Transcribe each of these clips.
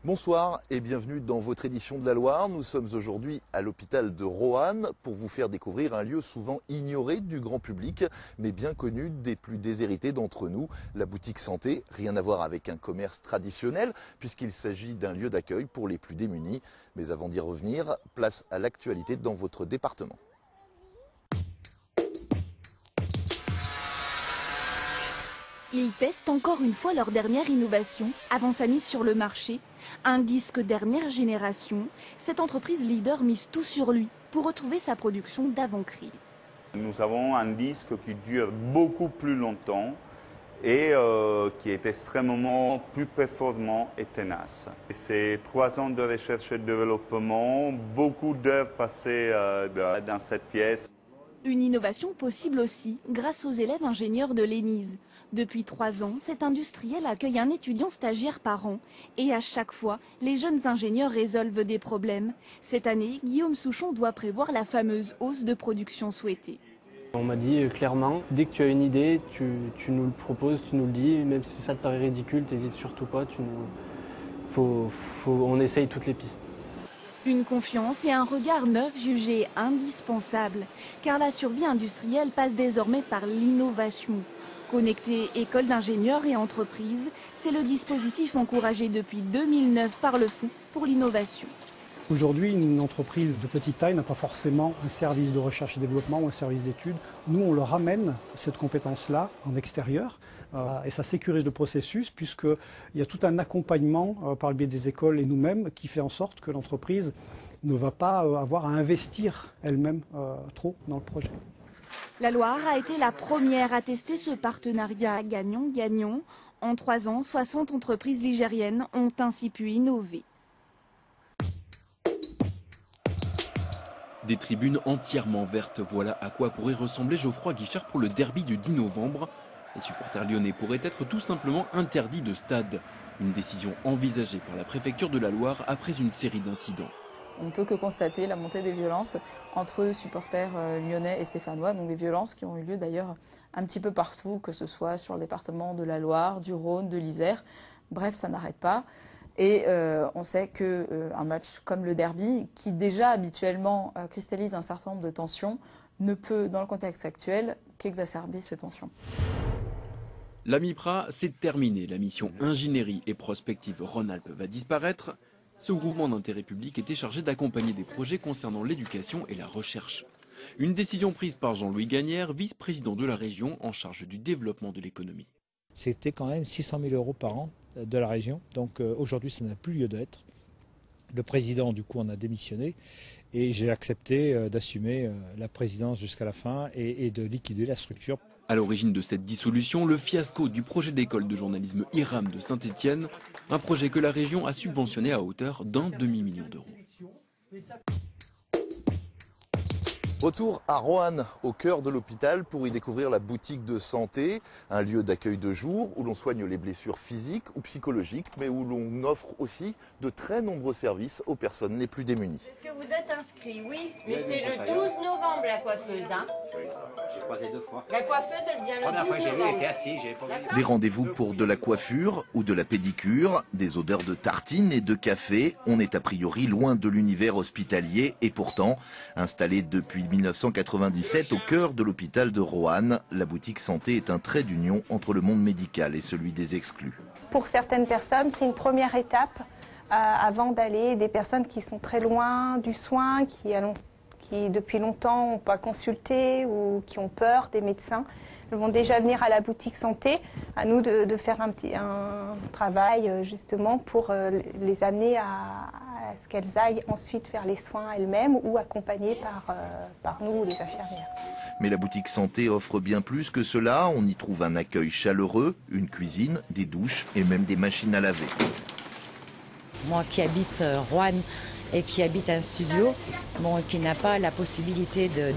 Bonsoir et bienvenue dans votre édition de la Loire. Nous sommes aujourd'hui à l'hôpital de Roanne pour vous faire découvrir un lieu souvent ignoré du grand public, mais bien connu des plus déshérités d'entre nous, la boutique santé. Rien à voir avec un commerce traditionnel puisqu'il s'agit d'un lieu d'accueil pour les plus démunis. Mais avant d'y revenir, place à l'actualité dans votre département. Ils testent encore une fois leur dernière innovation avant sa mise sur le marché. Un disque dernière génération, cette entreprise leader mise tout sur lui pour retrouver sa production d'avant-crise. Nous avons un disque qui dure beaucoup plus longtemps et qui est extrêmement plus performant et tenace. C'est 3 ans de recherche et développement, beaucoup d'heures passées dans cette pièce. Une innovation possible aussi grâce aux élèves ingénieurs de l'ENISE. Depuis 3 ans, cet industriel accueille un étudiant stagiaire par an. Et à chaque fois, les jeunes ingénieurs résolvent des problèmes. Cette année, Guillaume Souchon doit prévoir la fameuse hausse de production souhaitée. On m'a dit clairement, dès que tu as une idée, tu nous le proposes, tu nous le dis. Même si ça te paraît ridicule, t'hésites surtout pas. On essaye toutes les pistes. Une confiance et un regard neuf jugés indispensables, car la survie industrielle passe désormais par l'innovation. Connecter école d'ingénieurs et entreprises, c'est le dispositif encouragé depuis 2009 par le Fonds pour l'innovation. Aujourd'hui, une entreprise de petite taille n'a pas forcément un service de recherche et développement ou un service d'études. Nous, on leur amène cette compétence-là en extérieur et ça sécurise le processus puisqu'il y a tout un accompagnement par le biais des écoles et nous-mêmes qui fait en sorte que l'entreprise ne va pas avoir à investir elle-même trop dans le projet. La Loire a été la première à tester ce partenariat gagnant-gagnant. En 3 ans, 60 entreprises ligériennes ont ainsi pu innover. Des tribunes entièrement vertes, voilà à quoi pourrait ressembler Geoffroy Guichard pour le derby du 10 novembre. Les supporters lyonnais pourraient être tout simplement interdits de stade. Une décision envisagée par la préfecture de la Loire après une série d'incidents. On ne peut que constater la montée des violences entre supporters lyonnais et stéphanois, donc des violences qui ont eu lieu d'ailleurs un petit peu partout, que ce soit sur le département de la Loire, du Rhône, de l'Isère. Bref, ça n'arrête pas. Et on sait qu'un match comme le derby, qui déjà habituellement cristallise un certain nombre de tensions, ne peut, dans le contexte actuel, qu'exacerber ces tensions. La MIPRA, c'est terminé. La mission ingénierie et prospective Rhône-Alpes va disparaître. Ce groupement d'intérêt public était chargé d'accompagner des projets concernant l'éducation et la recherche. Une décision prise par Jean-Louis Gagnère, vice-président de la région en charge du développement de l'économie. C'était quand même 600 000 € par an de la région, donc aujourd'hui ça n'a plus lieu d'être. Le président du coup en a démissionné et j'ai accepté d'assumer la présidence jusqu'à la fin et de liquider la structure. À l'origine de cette dissolution, le fiasco du projet d'école de journalisme IRAM de Saint-Étienne, un projet que la région a subventionné à hauteur d'1 demi-million d'euros. Retour à Roanne, au cœur de l'hôpital, pour y découvrir la boutique de santé, un lieu d'accueil de jour où l'on soigne les blessures physiques ou psychologiques, mais où l'on offre aussi de très nombreux services aux personnes les plus démunies. Est-ce que vous êtes inscrit? Oui, mais c'est le 12 novembre la coiffeuse, hein? J'ai croisé 2 fois. La coiffeuse, elle vient le 12 novembre. Elle était assise, j'avais pas vu. Des rendez-vous pour de la coiffure ou de la pédicure, des odeurs de tartines et de café. On est a priori loin de l'univers hospitalier et pourtant, installé depuis 1997 au cœur de l'hôpital de Roanne, la boutique santé est un trait d'union entre le monde médical et celui des exclus. Pour certaines personnes, c'est une première étape avant d'aller, des personnes qui sont très loin du soin, qui depuis longtemps n'ont pas consulté ou qui ont peur des médecins. Elles vont déjà venir à la boutique santé, à nous de faire un travail justement pour les amener à ce qu'elles aillent ensuite faire les soins elles-mêmes ou accompagnées par nous, les infirmières. Mais la boutique santé offre bien plus que cela. On y trouve un accueil chaleureux, une cuisine, des douches et même des machines à laver. Moi qui habite Roanne et qui habite un studio, qui n'a pas la possibilité de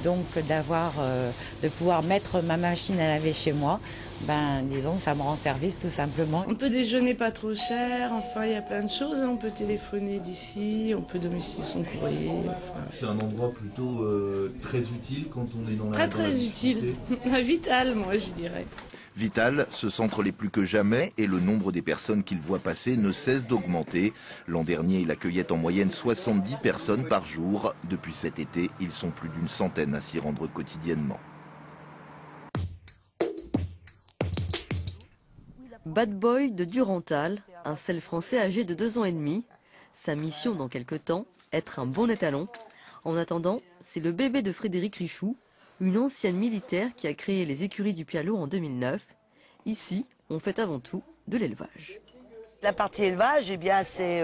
pouvoir mettre ma machine à laver chez moi, disons ça me rend service tout simplement. On peut déjeuner pas trop cher, enfin il y a plein de choses, on peut téléphoner d'ici, on peut domicilier son courrier. Enfin. C'est un endroit plutôt très utile quand on est dans Très utile, vital moi je dirais. Vital se centre les plus que jamais et le nombre des personnes qu'il voit passer ne cesse d'augmenter. L'an dernier, il accueillait en moyenne 70 personnes par jour. Depuis cet été, ils sont plus d'une centaine à s'y rendre quotidiennement. Bad Boy de Durantal, un sel français âgé de 2 ans et demi. Sa mission dans quelques temps, être un bon étalon. En attendant, c'est le bébé de Frédéric Richoux, une ancienne militaire qui a créé les écuries du Pialot en 2009. Ici, on fait avant tout de l'élevage. La partie élevage, eh bien, c'est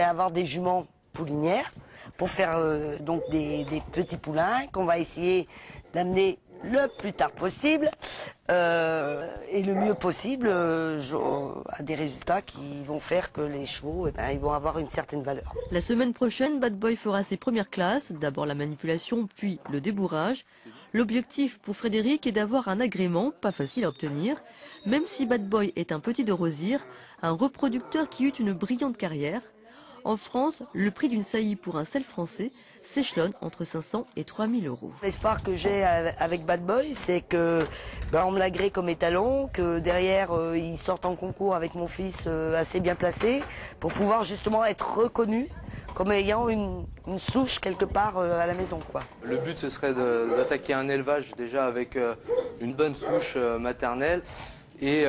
avoir des juments poulinières pour faire donc des petits poulains qu'on va essayer d'amener le plus tard possible et le mieux possible à des résultats qui vont faire que les chevaux ils vont avoir une certaine valeur. La semaine prochaine, Bad Boy fera ses premières classes, d'abord la manipulation puis le débourrage. L'objectif pour Frédéric est d'avoir un agrément, pas facile à obtenir, même si Bad Boy est un petit de Rosières, un reproducteur qui eut une brillante carrière. En France, le prix d'une saillie pour un sel français s'échelonne entre 500 et 3000 euros. L'espoir que j'ai avec Bad Boy, c'est que on me l'agrée comme étalon, que derrière ils sortent en concours avec mon fils assez bien placé, pour pouvoir justement être reconnu comme ayant une souche quelque part à la maison, quoi. Le but, ce serait d'attaquer un élevage déjà avec une bonne souche maternelle et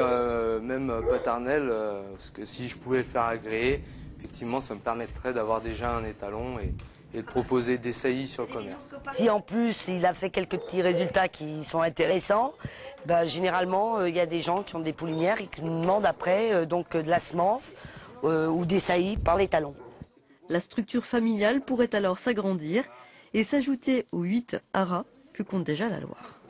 même paternelle, parce que si je pouvais le faire agréer, effectivement, ça me permettrait d'avoir déjà un étalon et de proposer des saillies sur le commerce. Si en plus il a fait quelques petits résultats qui sont intéressants, généralement il y a des gens qui ont des poulinières et qui nous demandent après donc de la semence ou des saillies par l'étalon. La structure familiale pourrait alors s'agrandir et s'ajouter aux 8 haras que compte déjà la Loire.